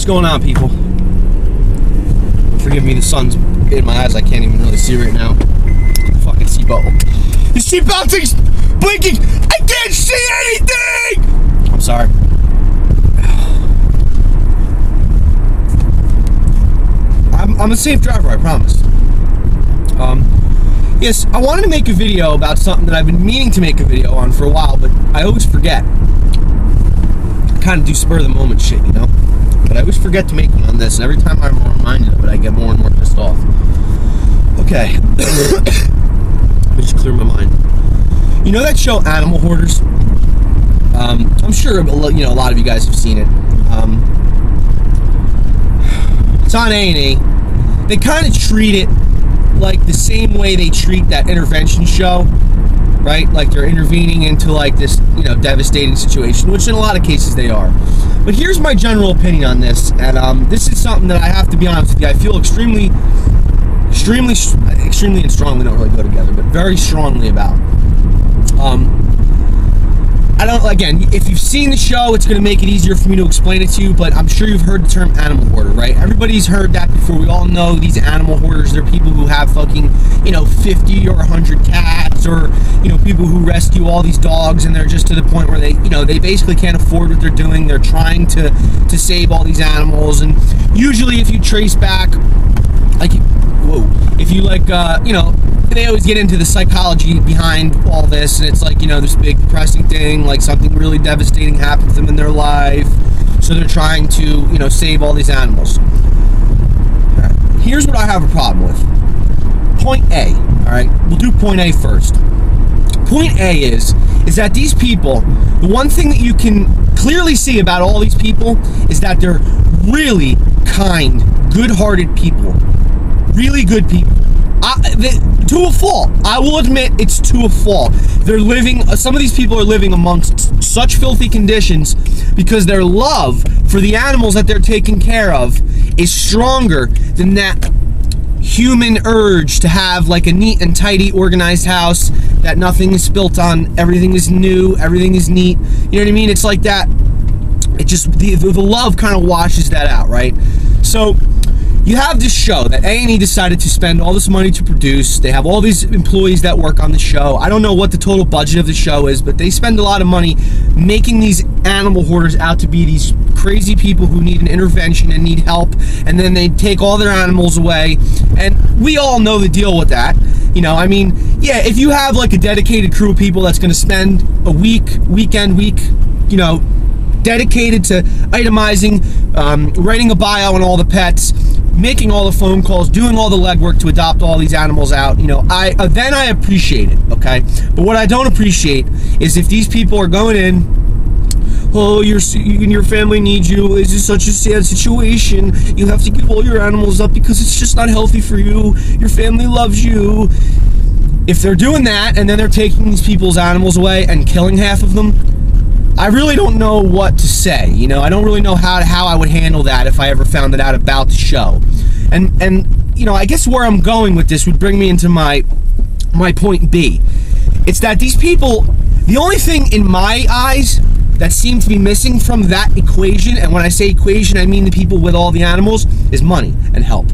What's going on, people? Forgive me, the sun's in my eyes. I can't even really see right now. Fucking seatbelt. The seatbelt thing's blinking. I can't see anything! I'm sorry. I'm a safe driver, I promise. Yes, I wanted to make a video about something that I've been meaning to make a video on for a while, but I always forget. I kind of do spur of the moment shit, you know? But I always forget to make one on this, and every time I'm reminded of it, I get more and more pissed off. Okay. Let me just clear my mind. You know that show, Animal Hoarders? I'm sure, you know, a lot of you guys have seen it. It's on A&E. They kind of treat it like the same way they treat that intervention show, right? Like they're intervening into like this, you know, devastating situation, which in a lot of cases they are. But here's my general opinion on this, and this is something that I have to be honest with you, I feel extremely and strongly don't really go together, but very strongly about. I don't, again, if you've seen the show, it's going to make it easier for me to explain it to you, but I'm sure you've heard the term animal hoarder, right? Everybody's heard that before. We all know these animal hoarders. They're people who have fucking, you know, 50 or 100 cats, or, you know, people who rescue all these dogs, and they're just to the point where they, you know, they basically can't afford what they're doing. They're trying to save all these animals, and usually if you trace back, like, whoa, if you like, you know, they always get into the psychology behind all this, and it's like, you know, this big depressing thing, like something really devastating happened to them in their life, so they're trying to, you know, save all these animals. All right. Here's what I have a problem with. Point A, all right? We'll do point A first. Point A is that these people, the one thing that you can clearly see about all these people is that they're really kind, good-hearted people. Really good people. To a fault. I will admit it's to a fault. They're living, some of these people are living amongst such filthy conditions because their love for the animals that they're taking care of is stronger than that human urge to have like a neat and tidy, organized house that nothing is spilt on, everything is new, everything is neat. You know what I mean? It's like that. It just, the love kind of washes that out, right? So you have this show that A&E decided to spend all this money to produce. They have all these employees that work on the show. I don't know what the total budget of the show is, but they spend a lot of money making these animal hoarders out to be these crazy people who need an intervention and need help, and then they take all their animals away, and we all know the deal with that. You know, I mean, yeah, if you have like a dedicated crew of people that's going to spend a week, you know, dedicated to itemizing, writing a bio on all the pets, making all the phone calls, doing all the legwork to adopt all these animals out, you know, then I appreciate it, okay? But what I don't appreciate is if these people are going in, oh, your family needs you, this is such a sad situation, you have to give all your animals up because it's just not healthy for you, your family loves you. If they're doing that and then they're taking these people's animals away and killing half of them, I really don't know what to say. You know, I don't really know how I would handle that if I ever found it out about the show. And you know, I guess where I'm going with this would bring me into my point B. It's that these people, the only thing in my eyes that seem to be missing from that equation, and when I say equation, I mean the people with all the animals, is money and help.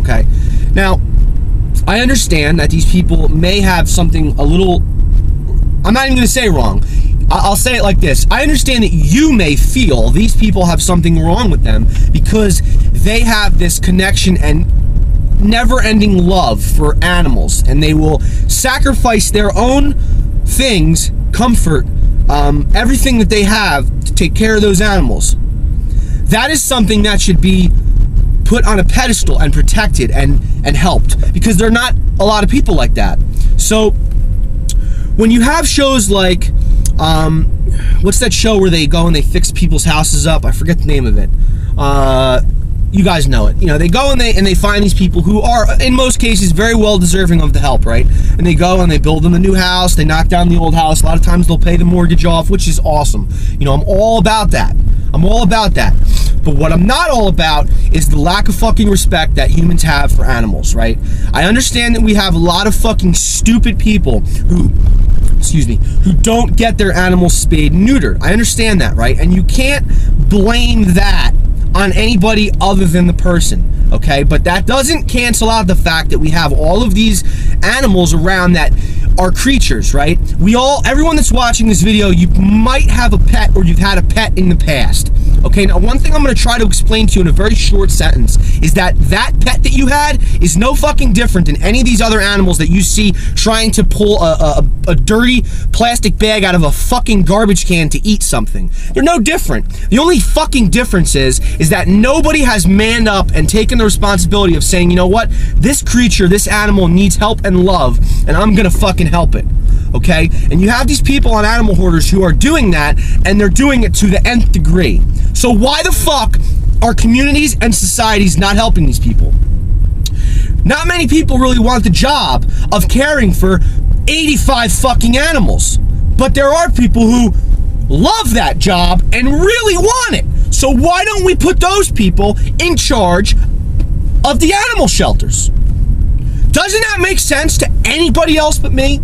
Okay? Now, I understand that these people may have something a little, I'm not even going to say wrong. I'll say it like this. I understand that you may feel these people have something wrong with them because they have this connection and never-ending love for animals, and they will sacrifice their own things, comfort, everything that they have to take care of those animals. That is something that should be put on a pedestal and protected and helped, because there are not a lot of people like that. So when you have shows like what's that show where they go and they fix people's houses up? I forget the name of it. You guys know it. You know, they go and they find these people who are, in most cases, very well deserving of the help, right? And they go and they build them a new house, they knock down the old house. A lot of times they'll pay the mortgage off, which is awesome. You know, I'm all about that. I'm all about that. But what I'm not all about is the lack of fucking respect that humans have for animals, right? I understand that we have a lot of fucking stupid people who don't get their animals spayed and neutered. I understand that, right? And you can't blame that on anybody other than the person, okay? But that doesn't cancel out the fact that we have all of these animals around that are creatures, right? Everyone that's watching this video, you might have a pet or you've had a pet in the past. Okay, now one thing I'm going to try to explain to you in a very short sentence is that pet that you had is no fucking different than any of these other animals that you see trying to pull a dirty plastic bag out of a fucking garbage can to eat something. They're no different. The only fucking difference is that nobody has manned up and taken the responsibility of saying, you know what, this creature, this animal needs help and love, and I'm going to fucking help it. Okay? And you have these people on Animal Hoarders who are doing that, and they're doing it to the nth degree. So why the fuck are communities and societies not helping these people? Not many people really want the job of caring for 85 fucking animals. But there are people who love that job and really want it. So why don't we put those people in charge of the animal shelters? Doesn't that make sense to anybody else but me?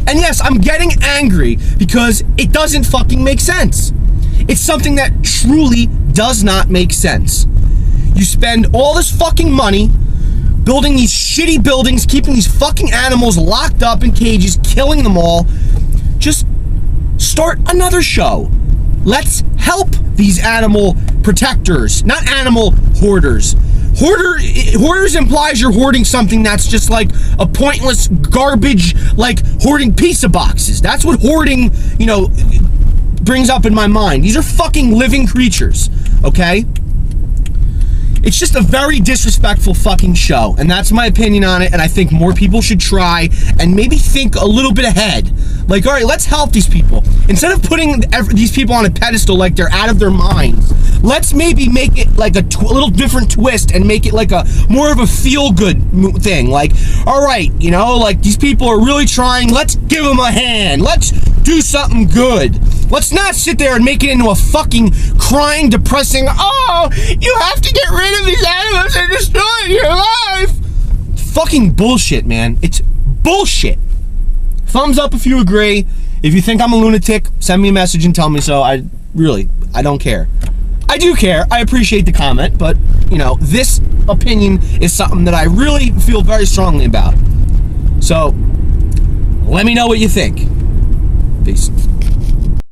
And yes, I'm getting angry because it doesn't fucking make sense. It's something that truly does not make sense. You spend all this fucking money building these shitty buildings, keeping these fucking animals locked up in cages, killing them all. Just start another show. Let's help these animal protectors, not animal hoarders. Hoarders implies you're hoarding something that's just like a pointless garbage, like hoarding pizza boxes. That's what hoarding, brings up in my mind. These are fucking living creatures, okay? It's just a very disrespectful fucking show, and that's my opinion on it, and I think more people should try and maybe think a little bit ahead. Like, all right, let's help these people. Instead of putting these people on a pedestal like they're out of their minds, let's maybe make it like a little different twist and make it like a more of a feel-good thing. Like, all right, like these people are really trying. Let's give them a hand. Let's do something good. Let's not sit there and make it into a fucking crying, depressing, oh, you have to get rid of these animals and destroy your life. Fucking bullshit, man. It's bullshit. Thumbs up if you agree. If you think I'm a lunatic, send me a message and tell me so. I don't care. I do care. I appreciate the comment, but, this opinion is something that I really feel very strongly about. So, let me know what you think. Peace.